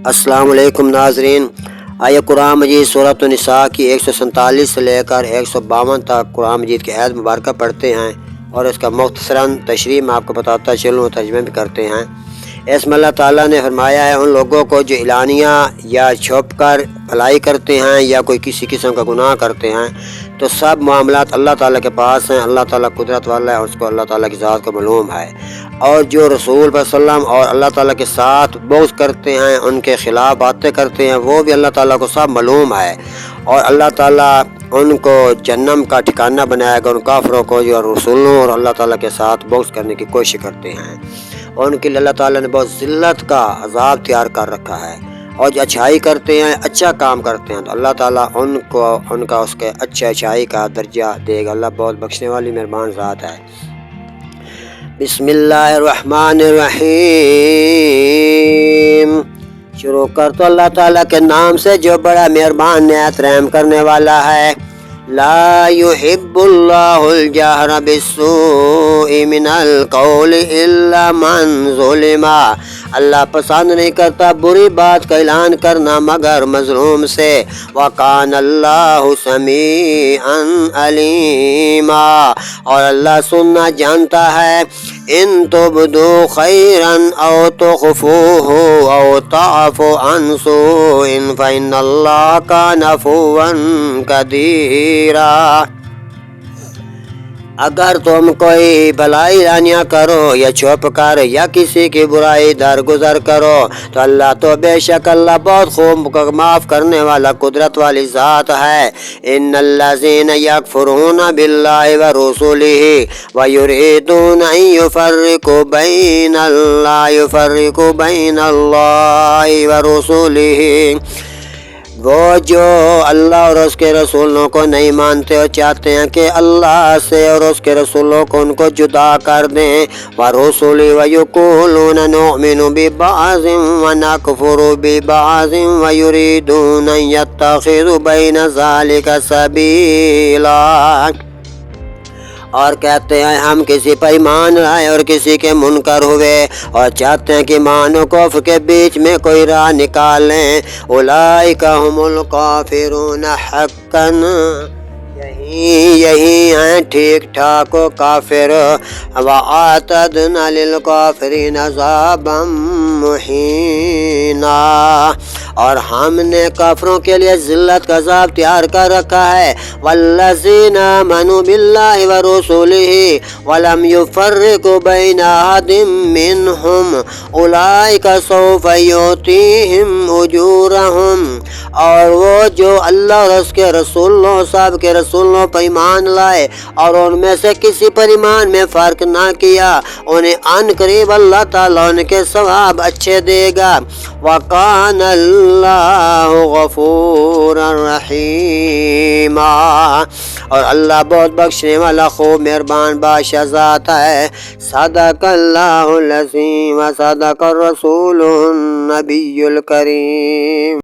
السلام علیکم ناظرین، آئیے قرآن مجید سورۃ النساء کی 147 سے لے کر 152 تک قرآن مجید کی آیت مبارکہ پڑھتے ہیں اور اس کا مختصراً تشریح میں آپ کو بتاتا چلوں، ترجمہ بھی کرتے ہیں۔ اس میں اللہ تعالیٰ نے فرمایا ہے ان لوگوں کو جو اعلانیہ یا چھپ کر بھلائی کرتے ہیں یا کوئی کسی قسم کا گناہ کرتے ہیں تو سب معاملات اللہ تعالیٰ کے پاس ہیں۔ اللہ تعالیٰ قدرت والا ہے، اس کو اللہ تعالیٰ کی ذات کو معلوم ہے۔ اور جو رسول صلی اللہ علیہ وسلم اور اللہ تعالیٰ کے ساتھ بغض کرتے ہیں، ان کے خلاف باتیں کرتے ہیں، وہ بھی اللہ تعالیٰ کو سب معلوم ہے۔ اور اللہ تعالیٰ ان کو جہنم کا ٹھکانہ بنائے گا، ان کافروں کو جو رسولوں اور اللہ تعالیٰ کے ساتھ بغض کرنے کی کوشش کرتے ہیں۔ اور ان کے لیے اللہ تعالیٰ نے بہت ذلت کا عذاب تیار کر رکھا ہے۔ اور جو اچھائی کرتے ہیں، اچھا کام کرتے ہیں تو اللہ تعالیٰ ان کا اس کے اچھائی کا درجہ دے گا۔ اللہ بہت بخشنے والی مہربان ذات ہے۔ بسم اللہ الرحمن الرحیم۔ شروع کر تو اللہ تعالیٰ کے نام سے جو بڑا مہربان نہایت رحم کرنے والا ہے۔ لا يحب اللہ الجہر بالسوء من القول الا من ظلم۔ اللہ پسند نہیں کرتا بری بات کا اعلان کرنا مگر مظلوم سے۔ وَكَانَ اللَّهُ سَمِيعًا عَلِيمًا، اور اللہ سننا جانتا ہے۔ ان تبدوا خیرا او تخفوه او تعفوا عن سوء فإن اللہ کان عفوا قدیرا۔ اگر تم کوئی بھلائی اعلانیہ کرو یا چھپ کر یا کسی کی برائی درگزر کرو تو اللہ تو بے شک اللہ بہت خوب معاف کرنے والا قدرت والی ذات ہے۔ ان الذین یکفرون باللہ ورسلہ ویریدون ان یفرقوا بین اللہ ورسلہ، وہ جو اللہ اور اس کے رسولوں کو نہیں مانتے اور چاہتے ہیں کہ اللہ سے اور اس کے رسولوں کو ان کو جدا کر دیں۔ وَرُسُلِ وَيَقُولُونَ نُؤْمِنُ بِبَعْضٍ وَنَكْفُرُ بِبَعْضٍ وَيُرِيدُونَ أَن يَتَّخِذُوا بَيْنَ ذَلِكَ سَبِيلًا، اور کہتے ہیں ہم کسی پر ایمان لائے اور کسی کے منکر ہوئے اور چاہتے ہیں کہ ایمان و کفر کے بیچ میں کوئی راہ نکالیں۔ اولئک ھم الکافرون حقا، یہی ہیں ٹھیک ٹھاک و کافر۔ وَأَعْتَدْنَا لِلْكَافِرِينَ عَذَابًا مُحِينًا، اور ہم نے کافروں کے لیے ذلت کا عذاب تیار کر رکھا ہے۔ وَالَّذِينَ آمَنُوا بِاللَّهِ وَرُسُلِهِ وَلَمْ يُفَرِّقُوا بَيْنَ أَحَدٍ مِّنْهُمْ أُولَئِكَ سَوْفَ يُؤْتِيهِمْ أُجُورَهُمْ، اور وہ جو اللہ اور اس کے رسولوں صاحب کے رسولوں پر ایمان لائے اور ان میں سے کسی پر ایمان میں فرق نہ کیا، انہیں ان قریب اللہ تعالیٰ ان کے ثواب اچھے دے گا۔ وَكَانَ اللَّهُ غَفُورًا رَحِيمًا، اور اللہ بہت بخشنے والا خوب مہربان بادشاہ ذات ہے۔ صدق اللہ العظیم و صدق الرسول النبی الکریم۔